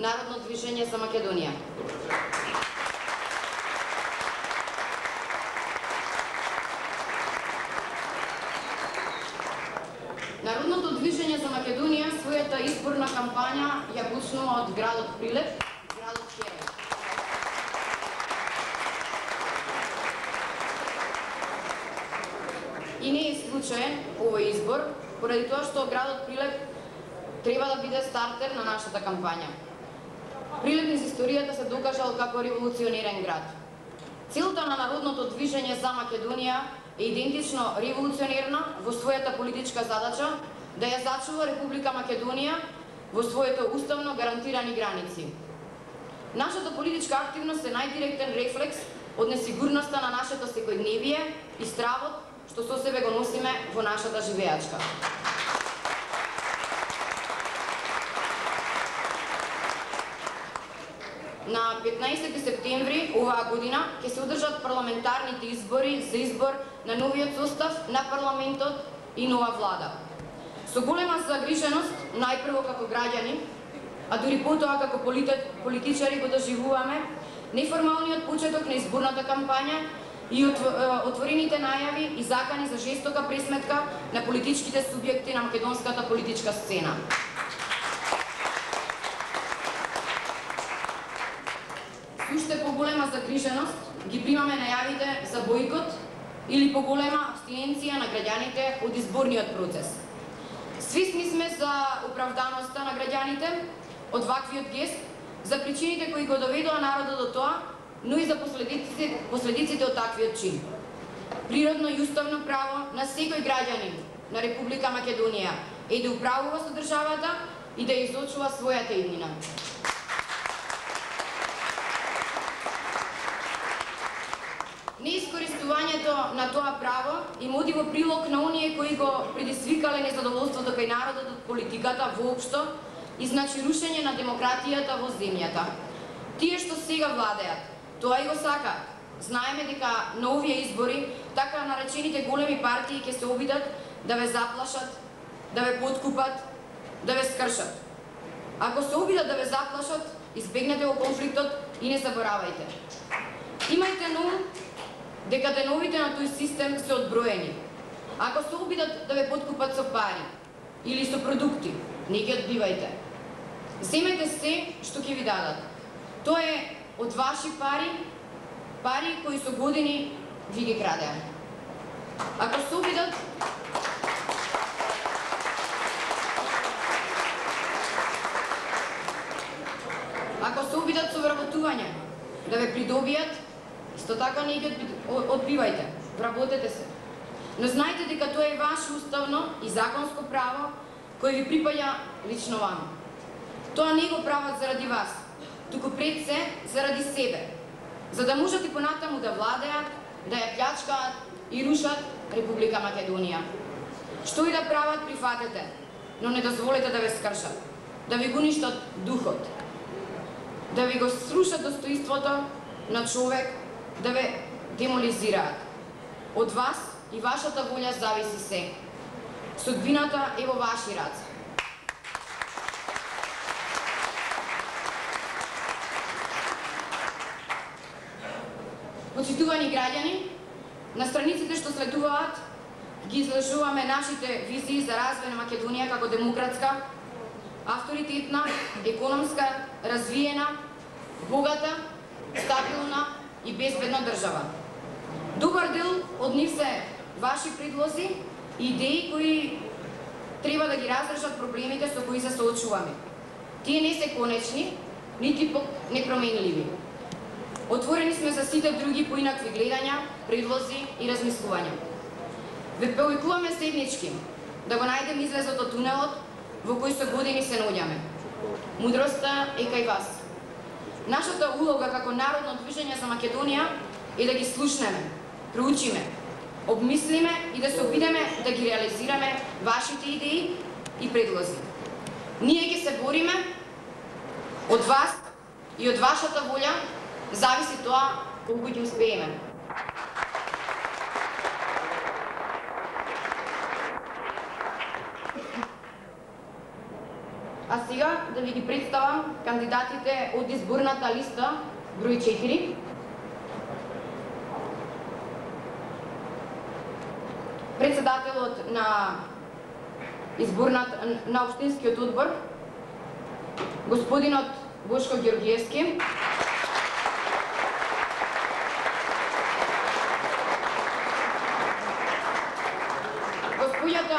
Народно движење за Македонија. Народното движење за Македонија својата изборна кампања ја почнува од градот Прилеп, градот Херет. И не е случаен овој избор, поради тоа што градот Прилеп треба да биде стартер на нашата кампања. Прилеп низ историјата се докажал како револуционерен град. Целта на Народното движење за Македонија е идентично револуционерна во својата политичка задача да ја зачува Република Македонија во своите уставно гарантирани граници. Нашата политичка активност е најдиректен рефлекс од несигурноста на нашето секојдневие и стравот што со себе го носиме во нашата живеачка. На 15 септември оваа година ќе се одржат парламентарните избори за избор на новиот состав на парламентот и нова влада. Со голема загриженост, најпрво како граѓани, а дури потоа како политичари го доживуваме неформалниот почеток на изборната кампања и отворените најави и закани за жестока пресметка на политичките субјекти на македонската политичка сцена. Уште поголема загриженост ги примаме најавите за бојкот или поголема абстиненција на граѓаните од изборниот процес. Свесни сме за оправданоста на граѓаните од ваквиот гест, за причините кои го доведоа народот до тоа, но и за последиците од таквиот чин. Природно и уставно право на секој граѓанин на Република Македонија е да управува со државата и да изочува својата иднина. Неискористувањето на тоа право и моди во прилог на оние кои го предизвикале незадоволството кај народот од политиката воопшто и значи рушење на демократијата во земјата. Тие што сега владеат, тоа и го сакаат. Знаеме дека на овие избори така наречените големи партии ќе се обидат да ве заплашат, да ве подкупат, да ве скршат. Ако се обидат да ве заплашат, избегнете го конфликтот и не заборавајте. Имајте на ум дека деновите на тој систем се одброени. Ако се обидат да ве подкупат со пари или со продукти, не ги одбивајте. Земете се што ќе ви дадат. Тоа е од ваши пари, пари кои со години ви ги крадеа. Ако се обидат со вработување да ве придобијат, исто така не ги одбивајте, вработете се. Но знајте дека тоа е ваше уставно и законско право кој ви припаѓа лично вам. Тоа не го прават заради вас, туку пред се заради себе, за да можат и понатаму да владеат, да ја плячкаат и рушат Република Македонија. Што и да прават, прифатете, но не дозволете да ве скршат, да ви го уништат духот, да ви го срушат достоинството на човек, да ве демолизираат. Од вас и вашата волја зависи се. Судбината е во ваши раце. Почитувани граѓани, на страниците што следуваат ги изложуваме нашите визии за развој на Македонија како демократска, авторитетна, економска, развиена, богата, стабилна и безбедна држава. Добар дел од нив се ваши предлози и идеи кои треба да ги разрешат проблемите со кои се соочуваме. Тие не се конечни, нити непроменливи. Отворени сме за сите други поинакви гледања, предлози и размислувања. Ве повикуваме седнички да го најдем излезот од тунелот во кој со години се наоѓаме. Мудроста е кај вас. Нашата улога како Народно движење за Македонија е да ги слушнеме, проучиме, обмислиме и да се обидеме да ги реализираме вашите идеи и предлози. Ние ќе се бориме, од вас и од вашата волја зависи тоа колку ќе успееме. А сега да ви ги представам кандидатите од изборната листа број 4. Председателот на општинскиот одбор, господинот Бошко Георгиевски, госпоѓата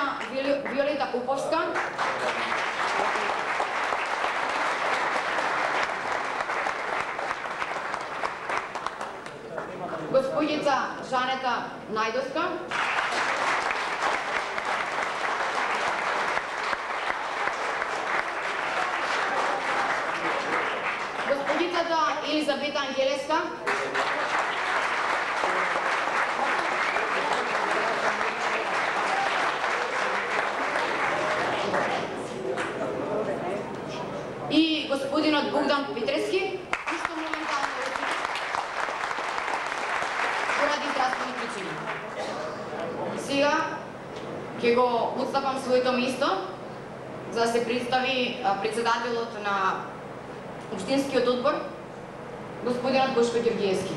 Виолета Поповска, госпоѓица Жанета Најдовска, госпоѓицата Елизабета Ангелеска, и господинот Богдан Петрески, што моментално поради здравствени причини. Сега ќе го отстапам своето место за да се представи председателот на општинскиот одбор, господинот Бошко Георгиевски.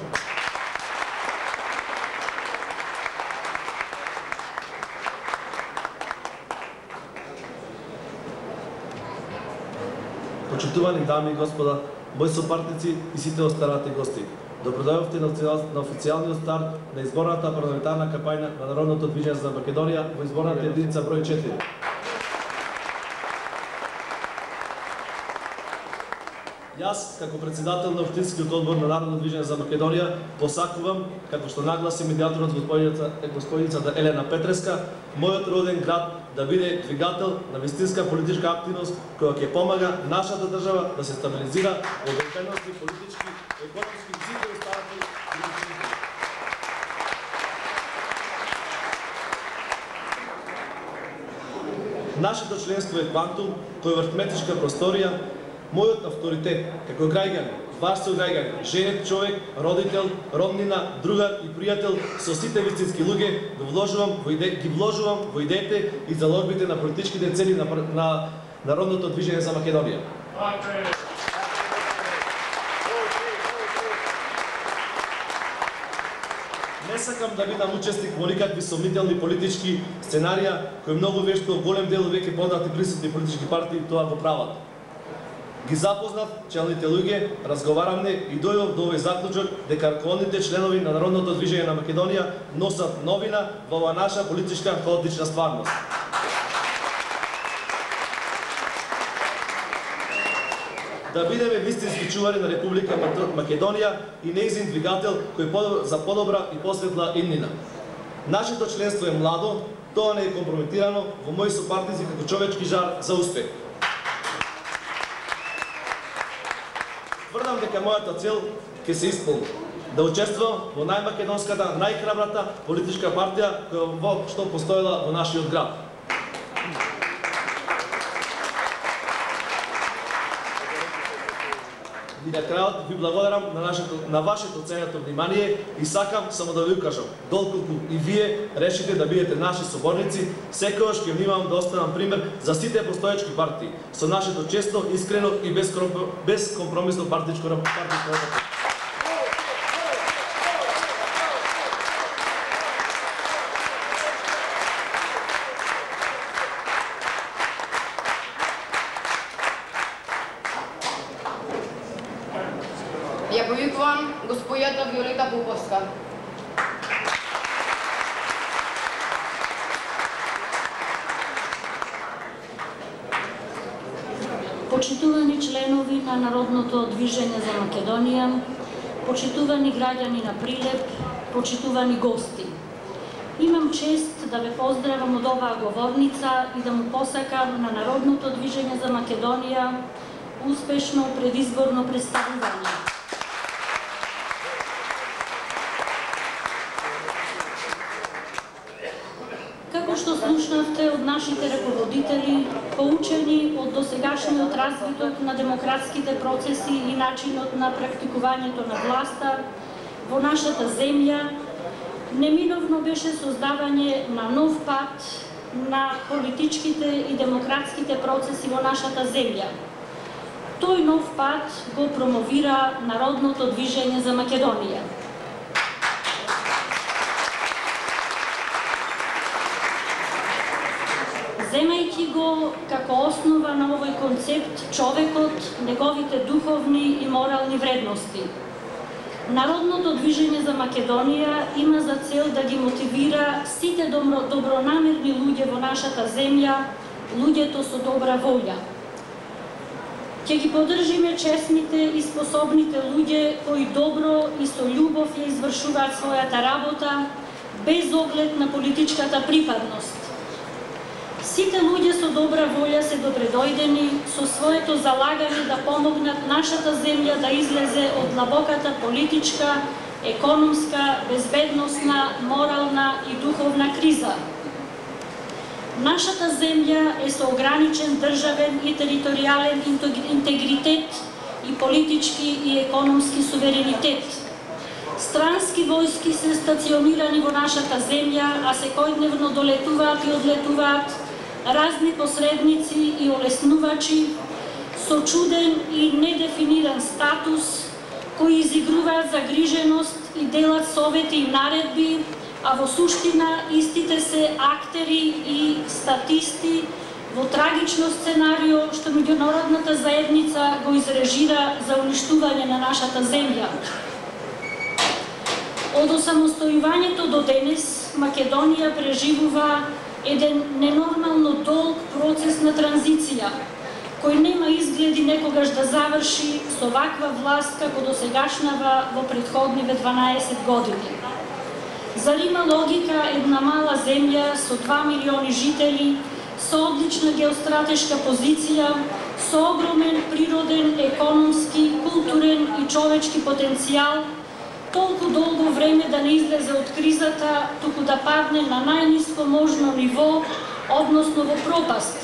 Почитувани дами и господа, мои сопартници и сите останати гости, добродојавте на официјалниот старт на изборната парламентарна кампања на Народното движење за Македонија во изборната единица број 4. Јас, како председател на општинскиот одбор на Народно движење за Македонија, посакувам, како што нагласи медијаторот господица Елена Петреска, мојот роден град да биде двигател на вистинска политичка активност која ќе помага нашата држава да се стабилизира во безбедности, политички, економски и сите останати други. Нашето членство е квантум кој во аритметичка просторија. Мојот авторитет како граѓанин, ваш сограѓанин, женет човек, родител, роднина, другар и пријател со сите вистински луѓе ги вложувам во идеите и заложбите на политичките цели на Народното движење за Македонија. Не сакам да бидам учесник во никакви сомнителни политички сценарија кои многу вешто голем дел веќе познати присутни политички партии тоа го прават. Ги запознав челните луѓе, разговарамне и дојдов до овој заклучок дека рководните членови на Народното движење на Македонија носат новина во оваа наша политичка хаотична стварност. Да бидеме вистински чувари на Република Македонија и нејзин двигател кој за подобра и посветла иднина. Нашето членство е младо, тоа не е компрометирано во мои сопартници како човечки жар за успех. Тврдам дека мојата цел ќе се исполни. Да учествувам во најмакедонската, најхрабрата политичка партија која што постоела во нашиот град. И на крајот ви благодарам на вашето ценето внимание и сакам само да ви укажам, доколку и вие решите да бидете наши соборници, секогаш ќе внимавам да останам пример за сите постоечки партии, со нашето честно, искрено и безкомпромисно партичко работење. Ја повикувам госпоѓата Виолета Поповска. Почитувани членови на Народното движење за Македонија, почитувани граѓани на Прилеп, почитувани гости. Имам чест да ве поздравам од оваа говорница и да му посакам на Народното движење за Македонија успешно предизборно представување. Како што слушнавте од нашите раководители, поучени од досегашниот развиток на демократските процеси и начинот на практикувањето на власта во нашата земја, неминовно беше создавање на нов пат на политичките и демократските процеси во нашата земја. Тој нов пат го промовира Народното движење за Македонија. Земајќи го како основа на овој концепт човекот, неговите духовни и морални вредности, Народното движење за Македонија има за цел да ги мотивира сите добронамерни луѓе во нашата земја, луѓето со добра волја. Ќе ги поддржиме честните и способните луѓе кои добро и со љубов ја извршуваат својата работа, без оглед на политичката припадност. Сите луѓе со добра волја се добредојдени со своето залагање да помогнат нашата земја да излезе од длабоката политичка, економска, безбедносна, морална и духовна криза. Нашата земја е со ограничен државен и територијален интегритет и политички и економски суверенитет. Странски војски се стационирани во нашата земја, а секојдневно долетуваат и одлетуваат разни посредници и олеснувачи со чуден и недефиниран статус, кои изигруваат загриженост и делат совети и наредби, а во суштина истите се актери и статисти во трагично сценарио што меѓународната заедница го изрежира за уништување на нашата земја. Од осамостојувањето до денес Македонија преживува еден ненормално долг процес на транзиција, кој нема изгледи некогаш да заврши со ваква власт како досегашнава во претходниве 12 години. Зар има логика една мала земја со 2 милиони жители, со одлична геостратешка позиција, со огромен природен, економски, културен и човечки потенцијал, толку долго време да не излезе од кризата, туку да падне на најниско можно ниво, односно во пропаст?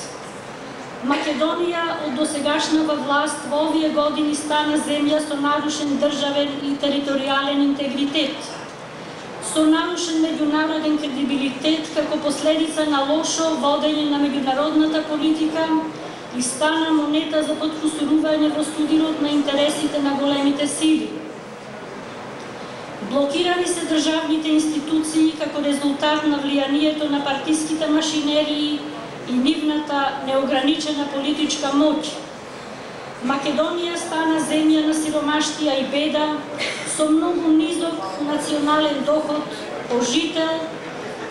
Македонија од досегашнава власт во овие години стана земја со нарушен државен и територијален интегритет, со нарушен меѓународен кредибилитет како последица на лошо водење на меѓународната политика и стана монета за подкусурување во студирот на интересите на големите сили. Блокирани се државните институции како резултат на влијанието на партиските машинерии и нивната неограничена политичка моќ. Македонија стана земја на сиромаштија и беда, со многу низок национален доход по жител,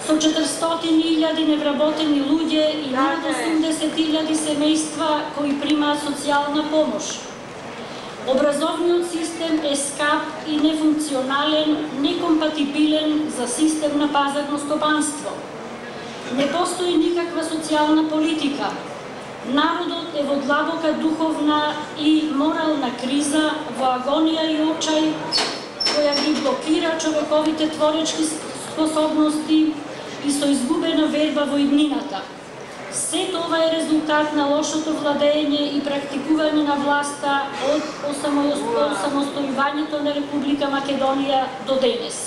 со 400.000 невработени луѓе и над 80.000 семејства кои примаат социјална помош. Образовниот систем е скап и нефункционален, некомпатибилен за систем на пазарно стопанство. Не постои никаква социјална политика. Народот е во длабока духовна и морална криза, во агонија и очај, која ги блокира човековите творечки способности и со изгубена верба во иднината. Се тоа е резултат на лошото владење и практикување на власта од осамостојувањето на Република Македонија до денес.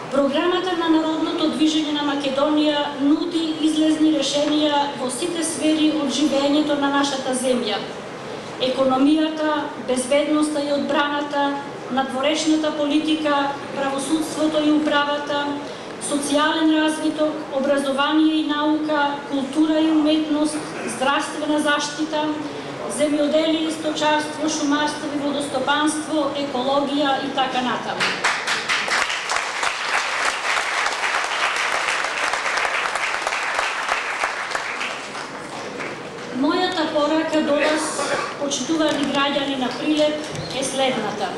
Програмата на Народното движење на Македонија нуди излезни решенија во сите сфери од живењето на нашата земја. Економијата, безбедноста и одбраната, надворешната политика, правосудството и управата, социјален развиток, образование и наука, култура и уметност, здравствена заштита, земјоделие, сточарство, шумарство и водостопанство, екологија и така натаму. Мојата порака до вас, почитувани граѓани на Прилеп, е следната.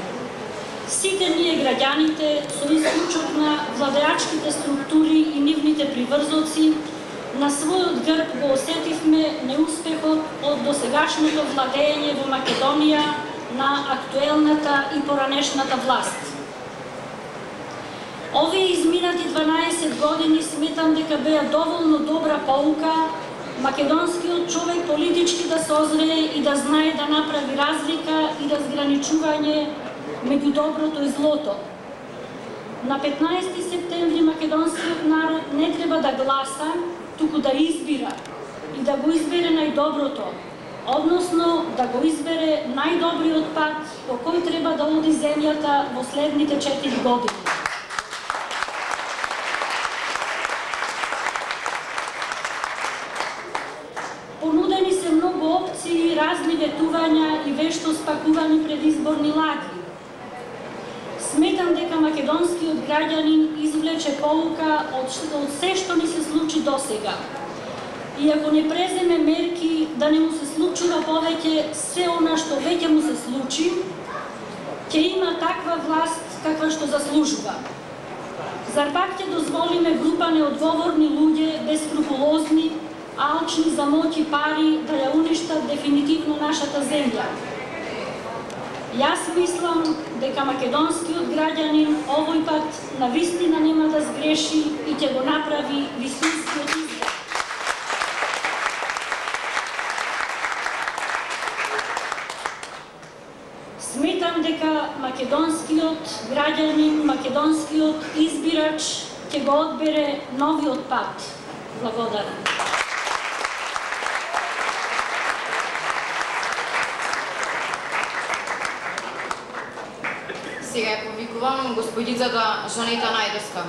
Сите ние граѓаните, со исклучок на владеачките структури и нивните приврзоци, на својот грб го осетивме неуспехот од досегашното владење во Македонија на актуелната и поранешната власт. Овие изминати 12 години сметам дека беа доволно добра поука македонскиот човек политички да созрее и да знае да направи разлика и разграничување меѓу доброто и злото. На 15 септември септември македонскиот народ не треба да гласа, туку да избира и да го избере најдоброто, односно да го избере најдобриот пат по кој треба да оди земјата во следните 4 години. Понудени се многу опции, разни ветувања и вешто спакувани предизборни лаги. Сметам дека македонскиот граѓанин извлече полука од се што ни се случи досега. И ако не преземе мерки да не му се случува повеќе се она што веќе му се случи, ќе има таква власт каква што заслужува. Зар пак ќе дозволиме група неодговорни луѓе, бескрупулозни, алчни за моќ и пари да ја уништат дефинитивно нашата земја? Јас мислам дека македонскиот граѓанин овој пат навистина нема да сгреши и ќе го направи вистинскиот избор. Сметам дека македонскиот граѓанин, македонскиот избирач ќе го одбере новиот пат. Благодарам. Сега ја повикувам господицата Жанета Најдовска.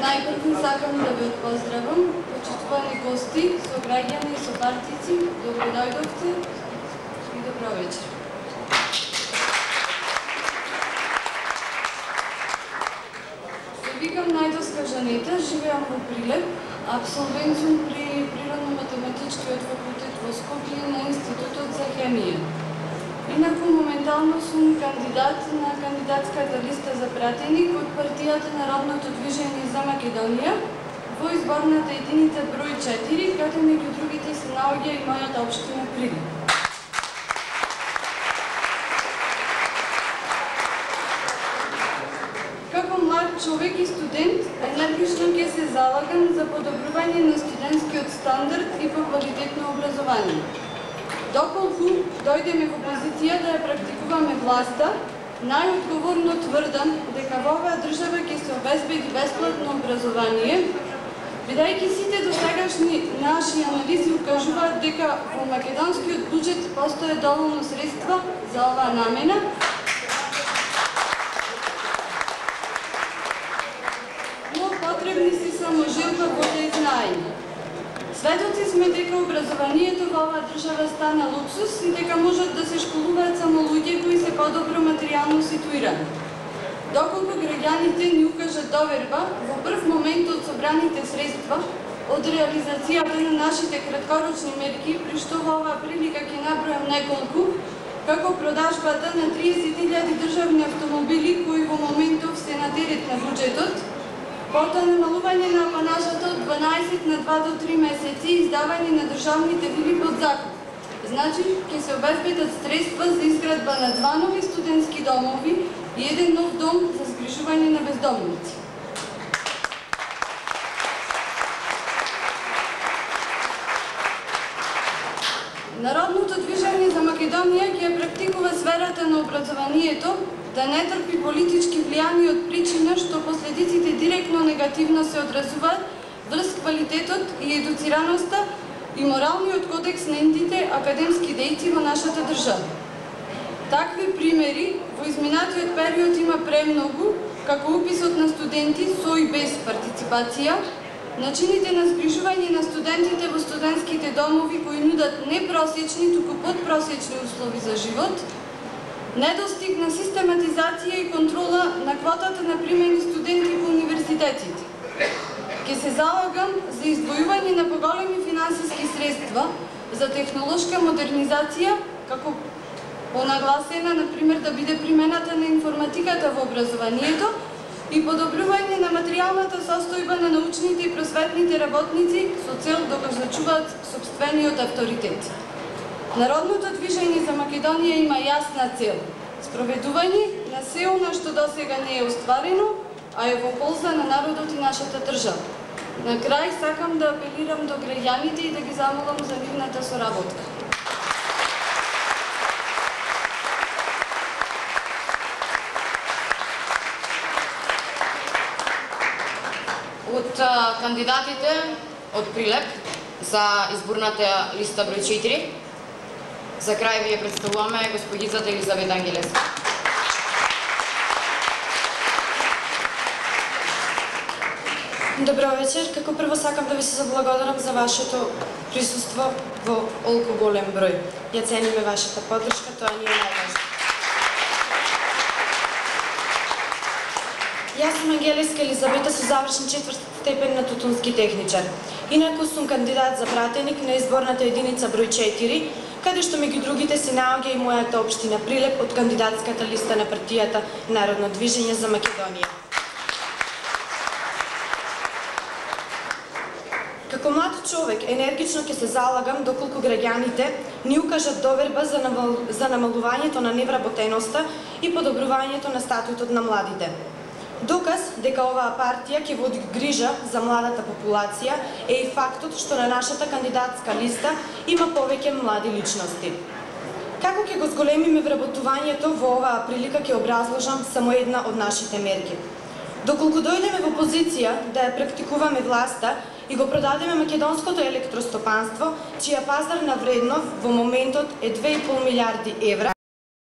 Најпрво сакам да ви поздравам, почитувани гости, сограѓани и собартици, добро дојдовте и добро вечер. Викам Најдовска Жанета, живеам во Прилеп, абсолвент сум при Природно-математичкиот факултет во Скопје на Институтот за хемија. Инаку моментално сум кандидат на кандидатската листа за пратеник од партијата Народното движење за Македонија во изборната единица број 4, каде меѓу другите се наоѓа и мојата општина Прилеп. Човек и студент, енергично ќе се залагам за подобрување на студентскиот стандард и по квалитетно образование. Доколку дојдеме во позиција да ја практикуваме власта, најодговорно тврдам дека во оваа држава ќе се обезбеди бесплатно образование, бидејќи сите досегашни наши анализи укажуваат дека во македонскиот буџет постои доволно средства за оваа намена, потребни се само желба, волја и знаење. Сведоци сме дека образованието во оваа држава стана луксус и дека можат да се школуваат само луѓе кои се подобро материјално ситуирани. Доколку граѓаните ни укажат доверба, во прв момент од собраните средства, од реализацијата на нашите краткорочни мерки, при што во оваа прилика ќе набројам неколку, како продажбата на 30.000 државни автомобили кои во моментов се на терет на буџетот, потоа намалување на апанажата од 12 на 2 до 3 месеци и издавање на државните вили под закуп. Значи, ќе се обезбедат средства за изградба на 2 нови студентски домови и 1 нов дом за згрижување на бездомници. Народното движење за Македонија ќе практикува сферата на образованието да не трпи политички влијани од причина што последиците директно негативно се одразуваат врз квалитетот и едуцираноста и моралниот кодекс на индите академски дејци во нашата држава. Такви примери во изминатиот период има премногу, како уписот на студенти со и без партиципација, начините на згрижување на студентите во студентските домови кои нудат не просечни, туку подпросечни услови за живот, недостиг на систематизација и контрола на квотата на примени студенти по универзитетите. Ке се залагам за издвојување на поголеми финансиски средства за технолошка модернизација, како понагласена, например, да биде примената на информатиката во образованието и подобрување на материјалната состојба на научните и просветните работници со цел да го зачуваат сопствениот авторитет. Народното движење за Македонија има јасна цел – спроведување на се она што досега не е остварено, а е во полза на народот и нашата држава. На крај сакам да апелирам до граѓаните и да ги замолам за нивната соработка. Од кандидатите од Прилеп за изборната листа број 4, за крај ви ја представуваме господицата Елизавета Ангелеска. Добро вечер. Како прво сакам да ви се заблагодарам за вашето присуство во олку голем број. Ја цениме вашата поддршка, тоа ни е најважно. Јас сум Ангелеска Елизавета со завршен 4 степен на тутунски техничар. Инаку сум кандидат за пратеник на изборната единица број 4, каде што меѓу другите се наоѓа и мојата општина Прилеп од кандидатската листа на партијата Народно движење за Македонија. Како млад човек, енергично ќе се залагам доколку граѓаните ни укажат доверба за намалувањето на невработеноста и подобрувањето на статутот на младите. Доказ дека оваа партија ќе води грижа за младата популација е и фактот што на нашата кандидатска листа има повеќе млади личности. Како ќе го зголемиме вработувањето, во оваа прилика ќе образложам само една од нашите мерки. Доколку дојдеме во позиција да ја практикуваме власта и го продадеме македонското електростопанство, чија пазарна вредност во моментот е 2,5 милиарди евра,